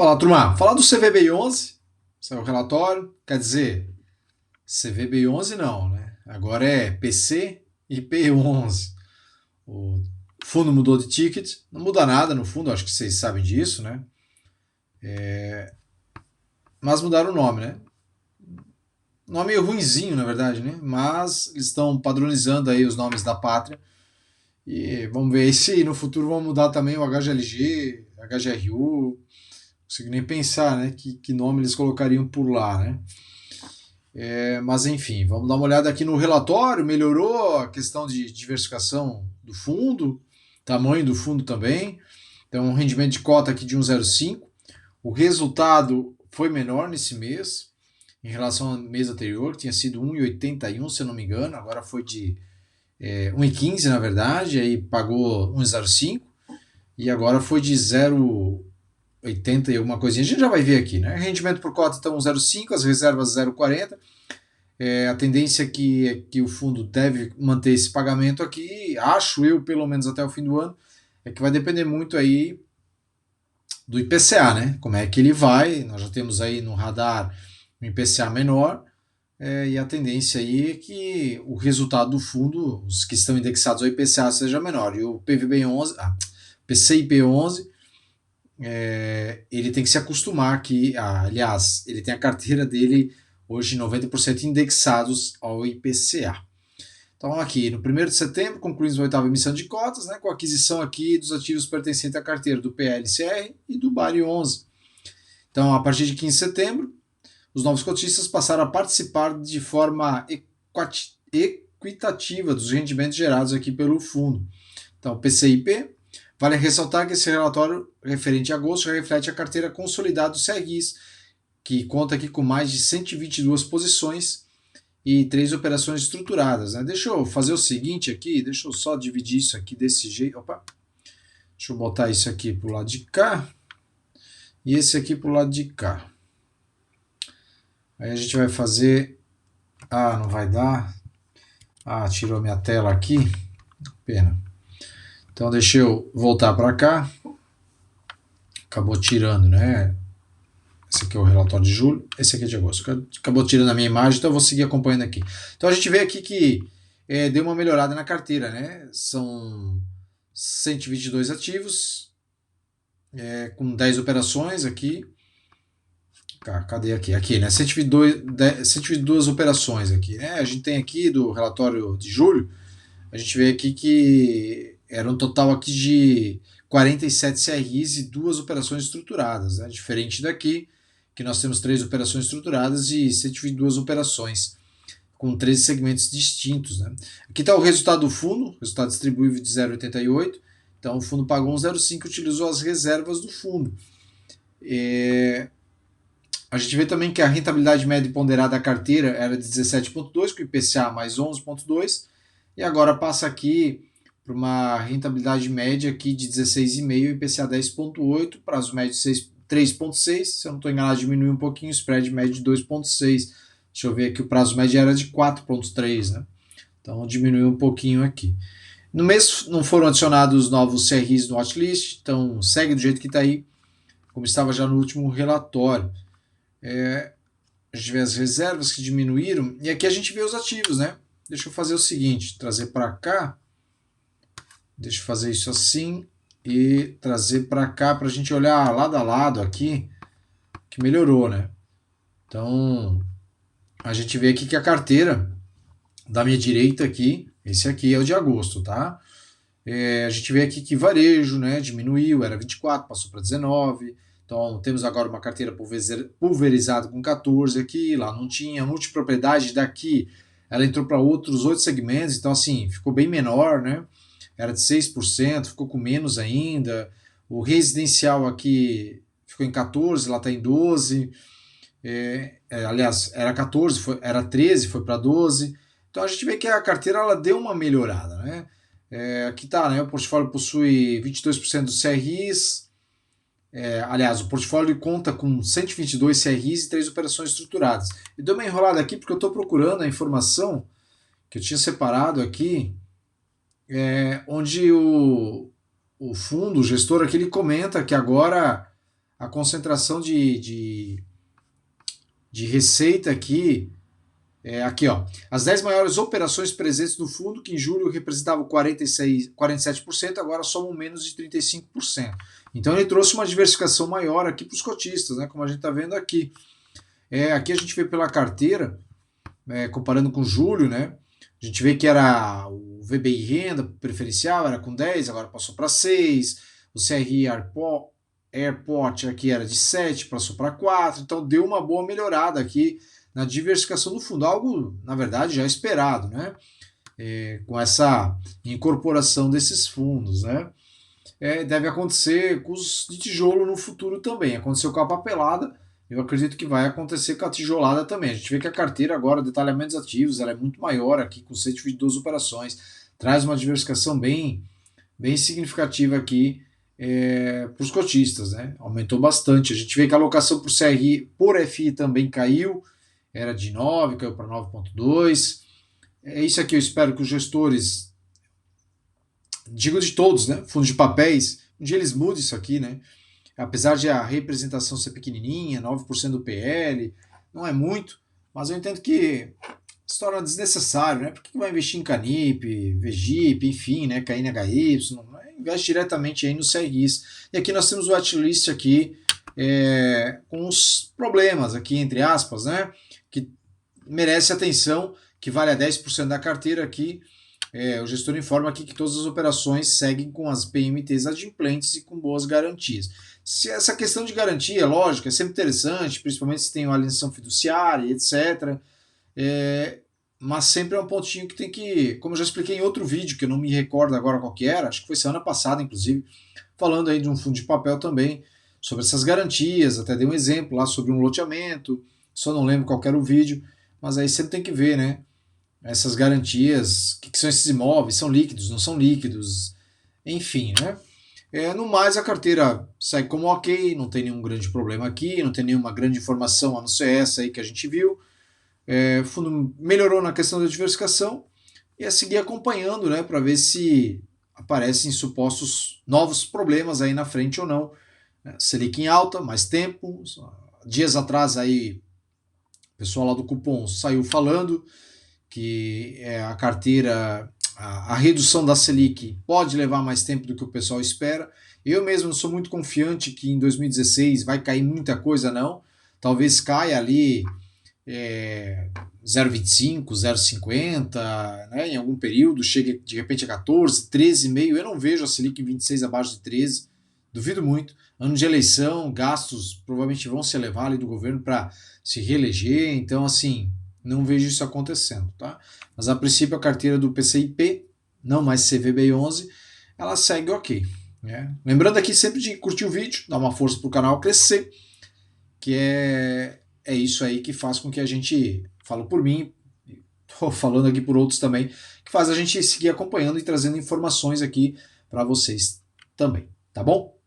Fala, turma. Falar do CVBI11, saiu o relatório, quer dizer, CVBI11 não, né? Agora é PC e P11. O fundo mudou de ticket, não muda nada no fundo, acho que vocês sabem disso, né? Mas mudaram o nome, né? Nome ruinzinho, na verdade, né? Mas eles estão padronizando aí os nomes da pátria. E vamos ver se no futuro vão mudar também o HGLG, HGRU. Não consigo nem pensar, né? Que nome eles colocariam por lá, né? Mas enfim, vamos dar uma olhada aqui no relatório. Melhorou a questão de diversificação do fundo, tamanho do fundo também. Então, um rendimento de cota aqui de 1,05. O resultado foi menor nesse mês, em relação ao mês anterior, que tinha sido 1,81, se eu não me engano. Agora foi de 1,15, na verdade, aí pagou 1,05. E agora foi de 0,80 e alguma coisinha. A gente já vai ver aqui, né? Rendimento por cota, então, 1,05, as reservas 0,40. A tendência que o fundo deve manter esse pagamento aqui, acho eu, pelo menos até o fim do ano, é que vai depender muito aí do IPCA, né? Como é que ele vai, nós já temos aí no radar um IPCA menor, e a tendência aí é que o resultado do fundo, os que estão indexados ao IPCA, seja menor. E o PVB11, PCIP11, ele tem que se acostumar que, aliás, ele tem a carteira dele hoje 90% indexados ao IPCA. Então aqui, no 1º de setembro, concluímos a 8ª emissão de cotas, né, com a aquisição aqui dos ativos pertencentes à carteira do PLCR e do BARI 11. Então, a partir de 15 de setembro, os novos cotistas passaram a participar de forma equitativa dos rendimentos gerados aqui pelo fundo. Então, PCIP, vale ressaltar que esse relatório referente a agosto já reflete a carteira consolidada do CRIs, que conta aqui com mais de 122 posições e 3 operações estruturadas, né? Deixa eu fazer o seguinte aqui, deixa eu só dividir isso aqui desse jeito. Opa, deixa eu botar isso aqui para o lado de cá e esse aqui para o lado de cá. Aí a gente vai fazer... não vai dar. Tirou minha tela aqui. Pena. Então deixa eu voltar para cá. Acabou tirando, né? Esse aqui é o relatório de julho, esse aqui é de agosto. Acabou tirando a minha imagem, então eu vou seguir acompanhando aqui. Então a gente vê aqui que deu uma melhorada na carteira, né? São 122 ativos, com 10 operações aqui. Cadê aqui? Aqui, né? 122 operações aqui, né? A gente tem aqui do relatório de julho, a gente vê aqui que era um total aqui de 47 CRIs e 2 operações estruturadas, né? Diferente daqui, que nós temos 3 operações estruturadas e 122 operações, com 13 segmentos distintos, né? Aqui está o resultado do fundo, resultado distribuível de 0,88. Então o fundo pagou 1,05 e utilizou as reservas do fundo. A gente vê também que a rentabilidade média ponderada da carteira era de 17,2, com o IPCA mais 11,2, e agora passa aqui para uma rentabilidade média aqui de 16,5, IPCA 10,8, prazo médio de 3,6, se eu não estou enganado diminuiu um pouquinho, spread médio de 2,6. Deixa eu ver aqui, o prazo médio era de 4,3, né? Então diminuiu um pouquinho aqui. No mês não foram adicionados novos CRIs no watchlist, então segue do jeito que está aí, como estava já no último relatório. A gente vê as reservas que diminuíram, e aqui a gente vê os ativos, né? Deixa eu fazer o seguinte, trazer para cá, deixa eu fazer isso assim, e trazer para cá, para a gente olhar lado a lado aqui, que melhorou, né? Então, a gente vê aqui que a carteira da minha direita aqui, esse aqui é o de agosto, tá? A gente vê aqui que varejo, né, diminuiu, era 24, passou para 19. Então temos agora uma carteira pulverizada com 14 aqui, lá não tinha. Multipropriedade daqui, ela entrou para outros 8 segmentos, então assim, ficou bem menor, né? Era de 6%, ficou com menos ainda. O residencial aqui ficou em 14, lá está em 12. Aliás, era 14, era 13, foi para 12. Então a gente vê que a carteira ela deu uma melhorada, né? Aqui está, né? O portfólio possui 22% dos CRIs. Aliás, o portfólio conta com 122 CRIs e 3 operações estruturadas. Eu dei uma enrolada aqui porque eu estou procurando a informação que eu tinha separado aqui, onde o fundo, o gestor aqui, ele comenta que agora a concentração de receita aqui, aqui ó, as 10 maiores operações presentes no fundo, que em julho representavam 47%, agora somam menos de 35%. Então ele trouxe uma diversificação maior aqui para os cotistas, né, como a gente está vendo aqui. Aqui a gente vê pela carteira, comparando com julho, né, a gente vê que era o VBI renda preferencial, era com 10, agora passou para 6, o CRI Airport aqui era de 7, passou para 4, então deu uma boa melhorada aqui na diversificação do fundo, algo, na verdade, já esperado, né? Com essa incorporação desses fundos, né? Deve acontecer com os de tijolo no futuro também. Aconteceu com a papelada, eu acredito que vai acontecer com a tijolada também. A gente vê que a carteira agora, detalhamentos ativos, ela é muito maior aqui, com 122 operações, traz uma diversificação bem significativa aqui para os cotistas, né? Aumentou bastante. A gente vê que a alocação por CRI por FI também caiu, era de 9, caiu para 9,2. É isso aqui, eu espero que os gestores, digo de todos, né? Fundos de papéis, um dia eles mudem isso aqui, né? Apesar de a representação ser pequenininha, 9% do PL, não é muito, mas eu entendo que se torna desnecessário, né? Por que vai investir em Canip, VGIP, enfim, né? KNHY, investe diretamente aí nos CRIs. E aqui nós temos o watchlist aqui com os problemas aqui, entre aspas, né? Que merece atenção, que vale a 10% da carteira aqui. O gestor informa aqui que todas as operações seguem com as PMTs adimplentes e com boas garantias. Se essa questão de garantia, lógico, é sempre interessante, principalmente se tem uma alienação fiduciária, etc. Mas sempre é um pontinho que tem que, como eu já expliquei em outro vídeo, que eu não me recordo agora qual que era, acho que foi semana passada, inclusive, falando aí de um fundo de papel também, sobre essas garantias, até dei um exemplo lá sobre um loteamento, só não lembro qual era o vídeo, mas aí sempre tem que ver, né? Essas garantias, o que são esses imóveis, são líquidos, não são líquidos, enfim, né? No mais, a carteira segue como ok, não tem nenhum grande problema aqui, não tem nenhuma grande informação a não ser essa aí que a gente viu. O fundo melhorou na questão da diversificação e é seguir acompanhando, né, para ver se aparecem supostos novos problemas aí na frente ou não. Selic em alta, mais tempo. Dias atrás aí, o pessoal lá do cupom saiu falando que a carteira, a redução da Selic pode levar mais tempo do que o pessoal espera. Eu mesmo não sou muito confiante que em 2016 vai cair muita coisa, não. Talvez caia ali 0,25, 0,50, né, em algum período, chega de repente a 14, 13,5. Eu não vejo a Selic em 26 abaixo de 13, duvido muito. Ano de eleição, gastos provavelmente vão se elevar ali do governo para se reeleger, então assim, não vejo isso acontecendo, tá? Mas a princípio a carteira do PCIP, não mais CVBI11, ela segue ok, né? Lembrando aqui sempre de curtir o vídeo, dar uma força para o canal crescer, que é isso aí que faz com que a gente, falo por mim, estou falando aqui por outros também, que faz a gente seguir acompanhando e trazendo informações aqui para vocês também, tá bom?